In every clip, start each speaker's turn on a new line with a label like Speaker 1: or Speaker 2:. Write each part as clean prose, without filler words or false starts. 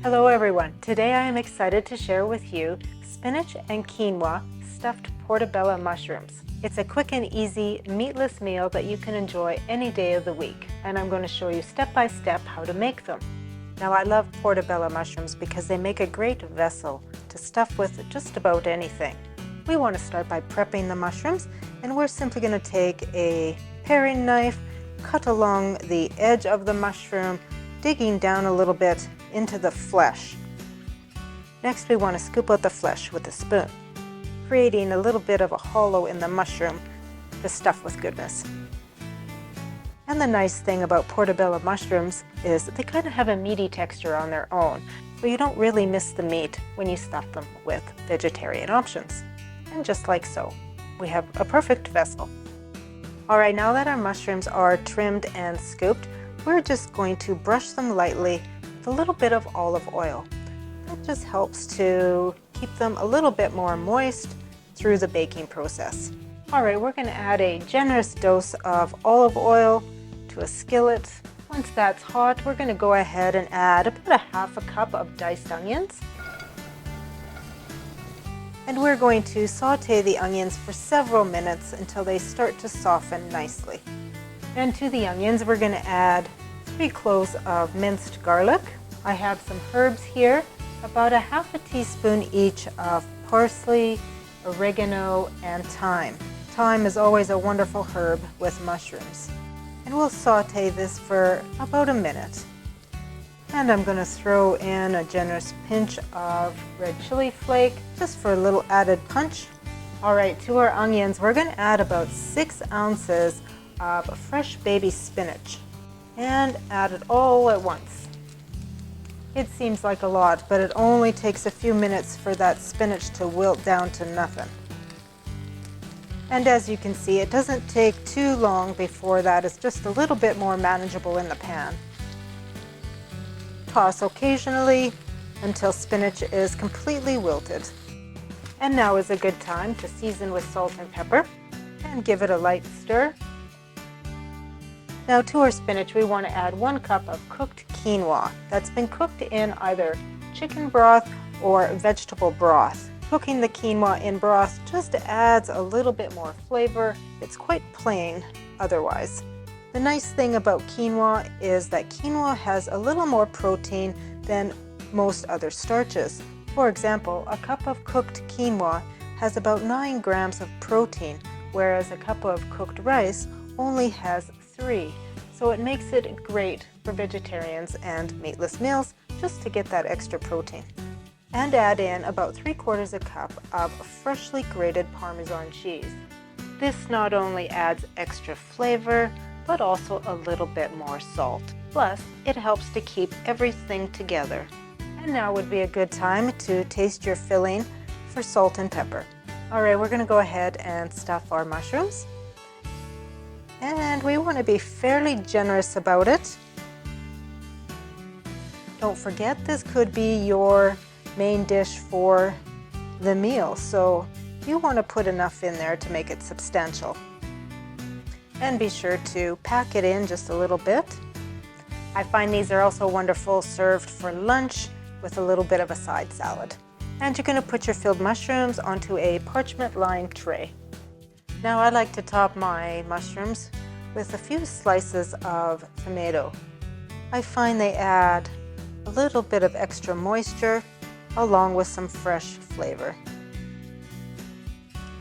Speaker 1: Hello everyone. Today I am excited to share with you spinach and quinoa stuffed portobello mushrooms. It's a quick and easy meatless meal that you can enjoy any day of the week, and I'm going to show you step by step how to make them. Now I love portobello mushrooms because they make a great vessel to stuff with just about anything. We want to start by prepping the mushrooms, and we're simply going to take a paring knife, cut along the edge of the mushroom, digging down a little bit into the flesh. Next, we want to scoop out the flesh with a spoon, creating a little bit of a hollow in the mushroom to stuff with goodness. And the nice thing about portobello mushrooms is that they kind of have a meaty texture on their own, so you don't really miss the meat when you stuff them with vegetarian options. And just like so, we have a perfect vessel. Alright, now that our mushrooms are trimmed and scooped, we're just going to brush them lightly with a little bit of olive oil. That just helps to keep them a little bit more moist through the baking process. Alright, we're going to add a generous dose of olive oil to a skillet. Once that's hot, we're going to go ahead and add about half a cup of diced onions. And we're going to saute the onions for several minutes until they start to soften nicely. And to the onions, we're going to add 3 cloves of minced garlic. I have some herbs here, about a half a teaspoon each of parsley, oregano, and thyme. Thyme is always a wonderful herb with mushrooms. And we'll saute this for about a minute. And I'm going to throw in a generous pinch of red chili flake, just for a little added punch. Alright, to our onions, we're going to add about 6 ounces of fresh baby spinach. And add it all at once. It seems like a lot, but it only takes a few minutes for that spinach to wilt down to nothing. And as you can see, it doesn't take too long before that is just a little bit more manageable in the pan. Toss occasionally until spinach is completely wilted. And now is a good time to season with salt and pepper and give it a light stir. Now to our spinach, we want to add 1 cup of cooked quinoa that's been cooked in either chicken broth or vegetable broth. Cooking the quinoa in broth just adds a little bit more flavor. It's quite plain otherwise. The nice thing about quinoa is that quinoa has a little more protein than most other starches. For example, a cup of cooked quinoa has about 9 grams of protein, whereas a cup of cooked rice only has 3. So it makes it great for vegetarians and meatless meals just to get that extra protein. And add in about 3/4 a cup of freshly grated Parmesan cheese. This not only adds extra flavor, but also a little bit more salt. Plus, it helps to keep everything together. And now would be a good time to taste your filling for salt and pepper. Alright, we're going to go ahead and stuff our mushrooms. And we want to be fairly generous about it. Don't forget, this could be your main dish for the meal, so you want to put enough in there to make it substantial. And be sure to pack it in just a little bit. I find these are also wonderful served for lunch with a little bit of a side salad. And you're going to put your filled mushrooms onto a parchment-lined tray. Now I like to top my mushrooms with a few slices of tomato. I find they add a little bit of extra moisture along with some fresh flavor.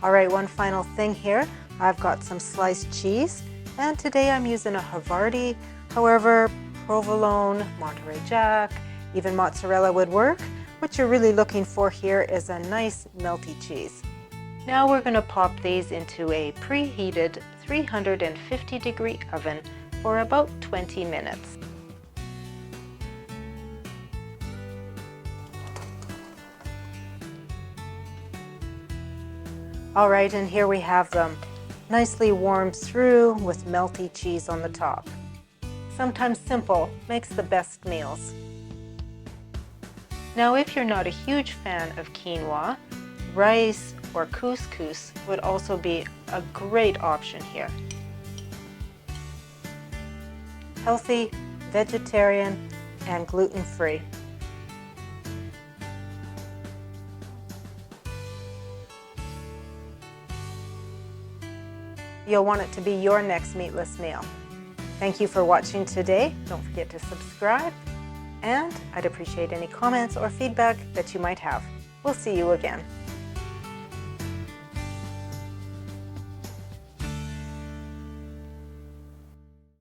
Speaker 1: Alright, one final thing here. I've got some sliced cheese, and today I'm using a Havarti. However, provolone, Monterey Jack, even mozzarella would work. What you're really looking for here is a nice melty cheese. Now we're going to pop these into a preheated 350-degree oven for about 20 minutes. Alright, and here we have them, nicely warmed through with melty cheese on the top. Sometimes simple makes the best meals. Now if you're not a huge fan of quinoa, rice or couscous would also be a great option here. Healthy, vegetarian, and gluten-free. you'll want it to be your next meatless meal. Thank you for watching today. Don't forget to subscribe, and I'd appreciate any comments or feedback that you might have. We'll see you again.